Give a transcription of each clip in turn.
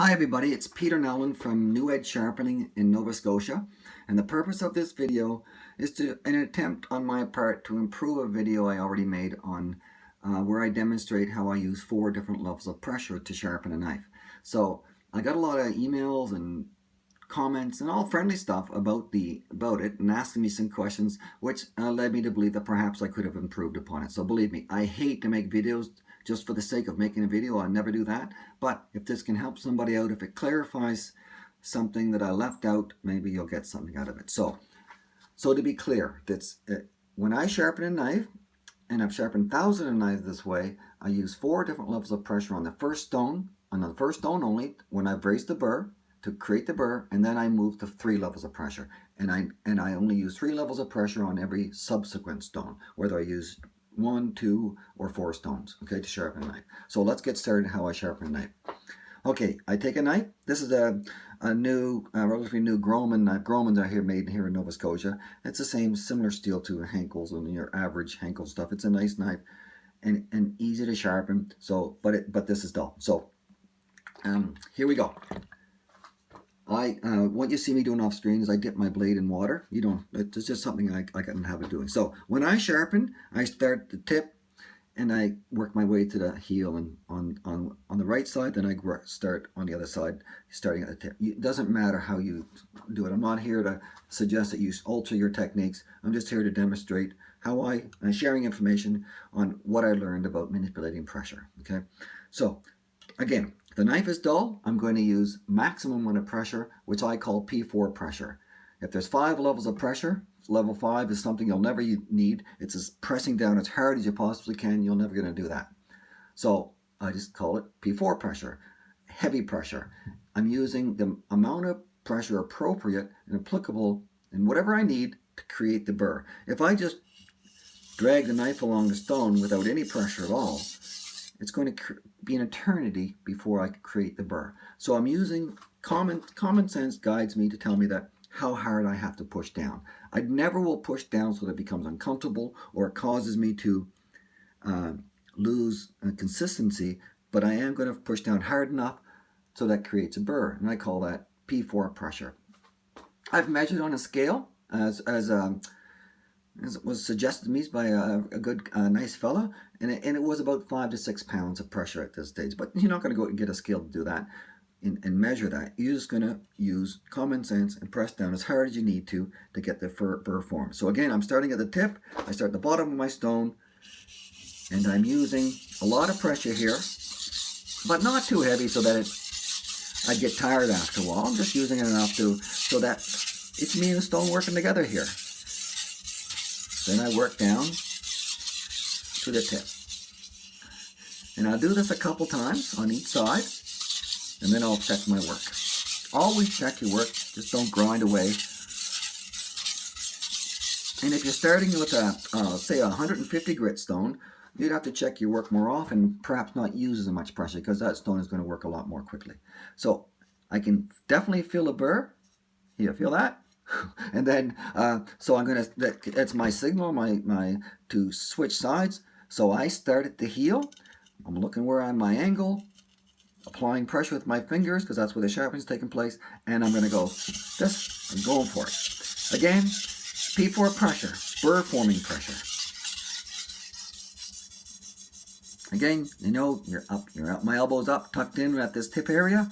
Hi everybody, it's Peter Nellman from New Edge Sharpening in Nova Scotia, and the purpose of this video is an attempt on my part to improve a video I already made on where I demonstrate how I use 4 different levels of pressure to sharpen a knife. So I got a lot of emails and comments and all friendly stuff about it and asking me some questions which led me to believe that perhaps I could have improved upon it. So believe me, I hate to make videos just for the sake of making a video. I'll never do that. But if this can help somebody out, if it clarifies something that I left out, maybe you'll get something out of it. So to be clear, when I sharpen a knife, and I've sharpened thousands of knives this way, I use 4 different levels of pressure on the first stone only, when I've raised the burr to create the burr, and then I move to 3 levels of pressure. And I only use 3 levels of pressure on every subsequent stone, whether I use 1, 2, or 4 stones, okay, to sharpen a knife. So let's get started how I sharpen a knife. Okay, I take a knife. This is a relatively new Grohmann. Grohmann's are made here in Nova Scotia. It's the similar steel to Henckels and your average Henkel stuff. It's a nice knife and easy to sharpen. So, but this is dull. So, here we go. What you see me doing off screen is I dip my blade in water. It's just something I got in the habit of doing. So when I sharpen, I start the tip and I work my way to the heel and on the right side, then I start on the other side, starting at the tip. It doesn't matter how you do it. I'm not here to suggest that you alter your techniques. I'm just here to demonstrate how I'm sharing information on what I learned about manipulating pressure. Okay, so again, the knife is dull. I'm going to use maximum amount of pressure, which I call P4 pressure. If there's 5 levels of pressure, level 5 is something you'll never need. It's just pressing down as hard as you possibly can. You're never going to do that. So I just call it P4 pressure, heavy pressure. I'm using the amount of pressure appropriate and applicable in whatever I need to create the burr. If I just drag the knife along the stone without any pressure at all, it's going to be an eternity before I can create the burr. So I'm using common sense guides me to tell me that how hard I have to push down. I never will push down so that it becomes uncomfortable or it causes me to lose consistency, but I am going to push down hard enough so that creates a burr, and I call that P4 pressure. I've measured on a scale as it was suggested to me by a good, nice fella, and it was about 5 to 6 pounds of pressure at this stage. But you're not going to go and get a scale to do that and measure that. You're just going to use common sense and press down as hard as you need to get the burr form. So again, I'm starting at the tip. I start at the bottom of my stone, and I'm using a lot of pressure here, but not too heavy so that I get tired after a while. I'm just using it enough so that it's me and the stone working together here. Then I work down to the tip. And I'll do this a couple times on each side, and then I'll check my work. Always check your work, just don't grind away. And if you're starting with say a 150 grit stone, you'd have to check your work more often, perhaps not use as much pressure, because that stone is going to work a lot more quickly. So I can definitely feel a burr. You feel that? And then, so I'm going to, that's my signal, to switch sides. So I start at the heel. I'm looking where I'm my angle, applying pressure with my fingers, because that's where the sharpening is taking place. And I'm going to go this, and going for it. Again, P4 pressure, burr forming pressure. Again, you're up, my elbow's up, tucked in at this tip area.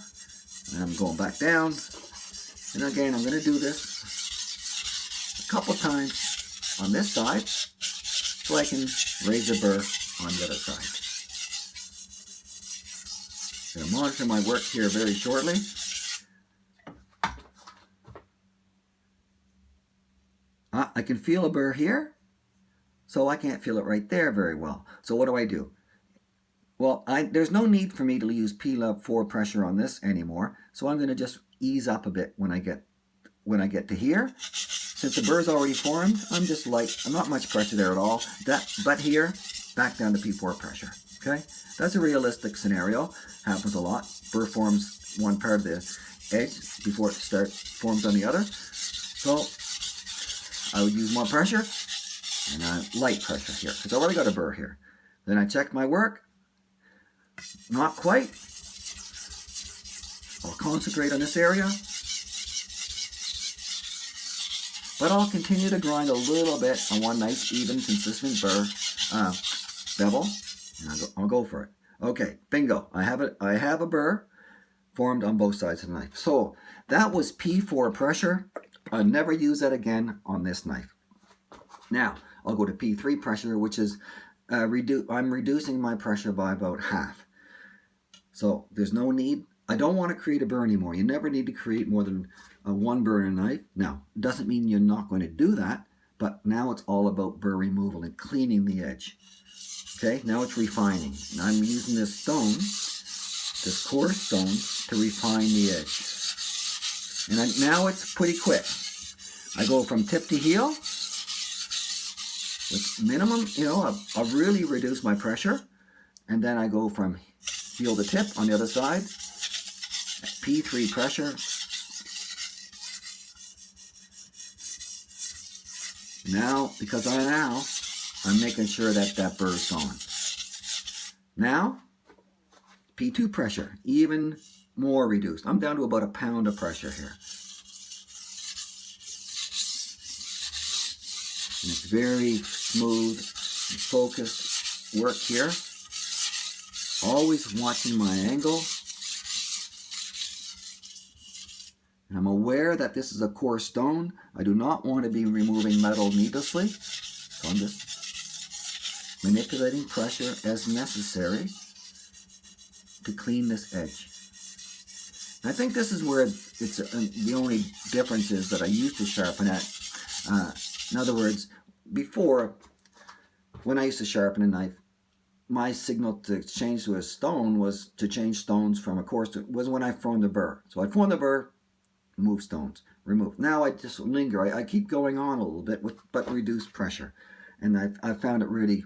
And I'm going back down. And again, I'm going to do this a couple times on this side so I can raise the burr on the other side. I'm going to monitor my work here very shortly. I can feel a burr here, so I can't feel it right there very well. So what do? Well, there's no need for me to use P4 pressure on this anymore, so I'm going to just ease up a bit when I get to here. Since the burr's already formed, I'm not much pressure there at all. But here, back down to P4 pressure. Okay, that's a realistic scenario. Happens a lot. Burr forms one part of the edge before it forms on the other. So I would use more pressure and light pressure here because I already got a burr here. Then I check my work. Not quite. concentrate on this area. But I'll continue to grind a little bit on one nice, even, consistent bevel, and I'll go for it. Okay, bingo. I have a burr formed on both sides of the knife. So that was P4 pressure. I'll never use that again on this knife. Now I'll go to P3 pressure, which is I'm reducing my pressure by about half. So there's no need. I don't want to create a burr anymore. You never need to create more than one burr in a knife. Now, it doesn't mean you're not going to do that, but now it's all about burr removal and cleaning the edge. Okay, now it's refining. And I'm using this stone, this coarse stone, to refine the edge. And now it's pretty quick. I go from tip to heel with minimum, I've really reduced my pressure. And then I go from heel to tip on the other side, P3 pressure. Now, because I'm making sure that that burr is gone. Now, P2 pressure, even more reduced. I'm down to about a pound of pressure here. And it's very smooth and focused work here. Always watching my angle. And I'm aware that this is a coarse stone. I do not want to be removing metal needlessly. So I'm just manipulating pressure as necessary to clean this edge. And I think this is where it's the only difference is that I used to sharpen at. In other words, before, when I used to sharpen a knife, my signal to change to a stone was to change stones from a coarse was when I formed the burr. So I'd form the burr, move stones, remove. Now I just linger. I keep going on a little bit, but reduce pressure. And I found it really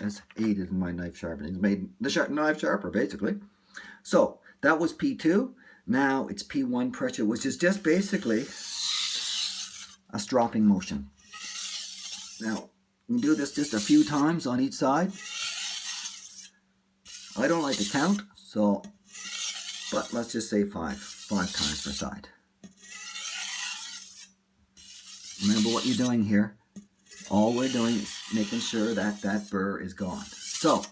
has aided in my knife sharpening. It's made the knife sharper, basically. So that was P2. Now it's P1 pressure, which is just basically a stropping motion. Now, you do this just a few times on each side. I don't like to count, but let's just say five times per side. Remember what you're doing here. All we're doing is making sure that that burr is gone. So,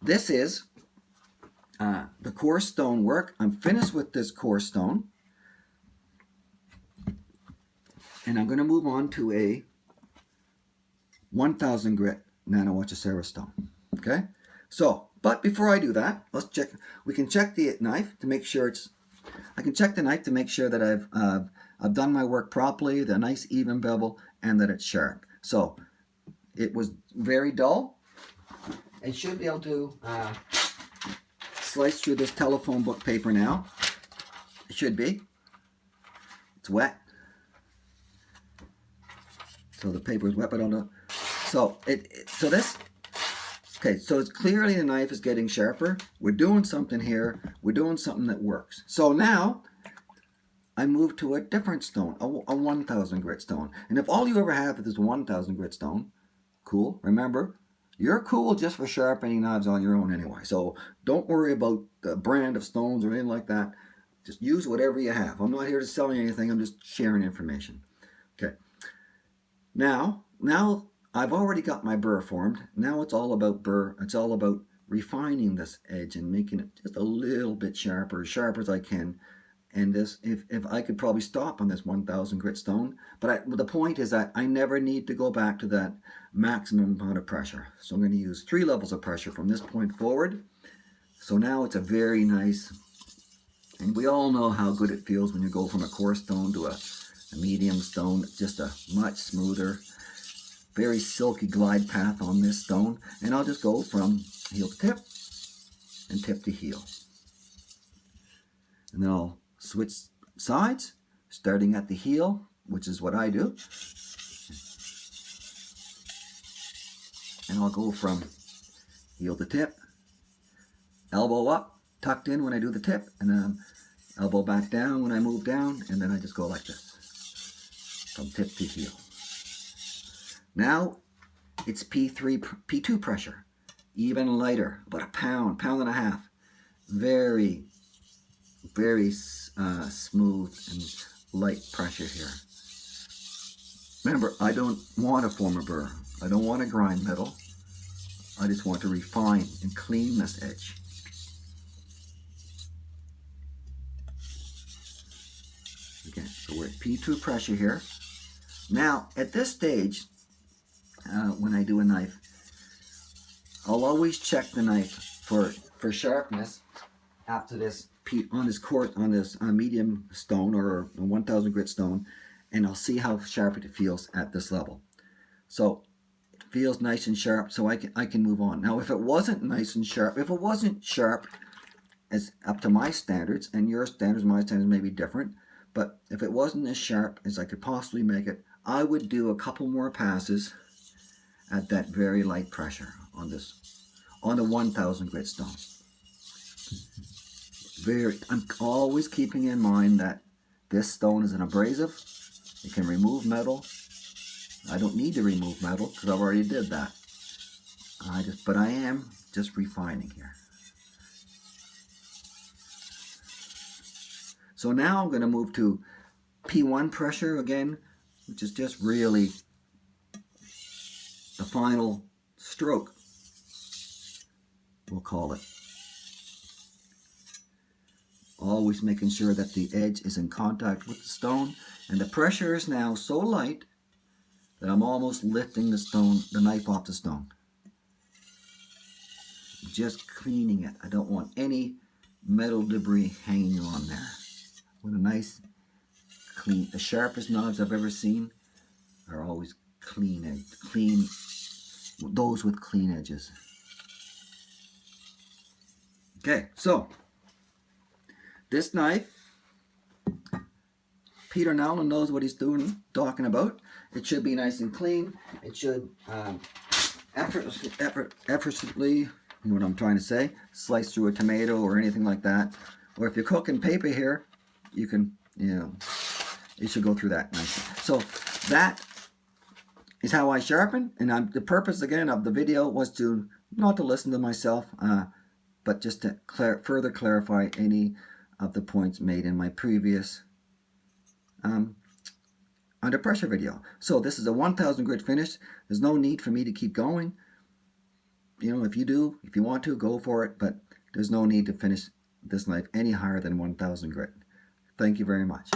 this is the coarse stone work. I'm finished with this coarse stone. And I'm going to move on to a 1000 grit Nano Ochrocero stone. Okay? So, but before I do that, let's check. We can check the knife to make sure I can check the knife to make sure that I've done my work properly, the nice even bevel, and that it's sharp. So, it was very dull. I should be able to slice through this telephone book paper now. It should be. It's wet. So the paper is wet, but so it's clearly the knife is getting sharper. We're doing something here. We're doing something that works. So now I move to a different stone, a 1000 grit stone. And if all you ever have is 1000 grit stone, cool. Remember, you're cool just for sharpening knives on your own anyway. So don't worry about the brand of stones or anything like that. Just use whatever you have. I'm not here to sell you anything. I'm just sharing information. Okay. Now I've already got my burr formed. Now it's all about burr. It's all about refining this edge and making it just a little bit sharper, as sharp as I can. And this, if I could probably stop on this 1000 grit stone, but the point is that I never need to go back to that maximum amount of pressure. So I'm going to use 3 levels of pressure from this point forward. So now it's a very nice, and we all know how good it feels when you go from a coarse stone to a medium stone. It's just a much smoother, very silky glide path on this stone. And I'll just go from heel to tip and tip to heel. And then I'll switch sides, starting at the heel, which is what I do. And I'll go from heel to tip, elbow up, tucked in when I do the tip, and then elbow back down when I move down, and then I just go like this, from tip to heel. Now it's P2 pressure, even lighter, about a pound and a half. Very very smooth and light pressure here. Remember, I don't want to form a burr. I don't want to grind metal. I just want to refine and clean this edge. Again, so we're at P2 pressure here. Now, at this stage, when I do a knife, I'll always check the knife for sharpness after this on this medium stone or a 1000 grit stone, and I'll see how sharp it feels at this level. So it feels nice and sharp, so I can move on. Now, if it wasn't nice and sharp, if it wasn't sharp as up to my standards, and your standards, my standards may be different, but if it wasn't as sharp as I could possibly make it, I would do a couple more passes at that very light pressure on the 1000 grit stone. I'm always keeping in mind that this stone is an abrasive. It can remove metal. I don't need to remove metal because I've already did that. But I am just refining here. So now I'm going to move to P1 pressure again, which is just really the final stroke, we'll call it. Always making sure that the edge is in contact with the stone, and the pressure is now so light that I'm almost lifting the knife off the stone. Just cleaning it. I don't want any metal debris hanging on there. With a nice clean, the sharpest knives I've ever seen are always clean, those with clean edges. Okay, so this knife, Peter Nowlin knows what he's talking about. It should be nice and clean. It should effortlessly, you know what I'm trying to say, slice through a tomato or anything like that. Or if you're cooking paper here, you can, it should go through that nicely. So that is how I sharpen, and the purpose again of the video was not to listen to myself, but just to further clarify any of the points made in my previous under pressure video. So this is a 1000 grit finish. There's no need for me to keep going. If you want to, go for it, but there's no need to finish this knife any higher than 1000 grit. Thank you very much.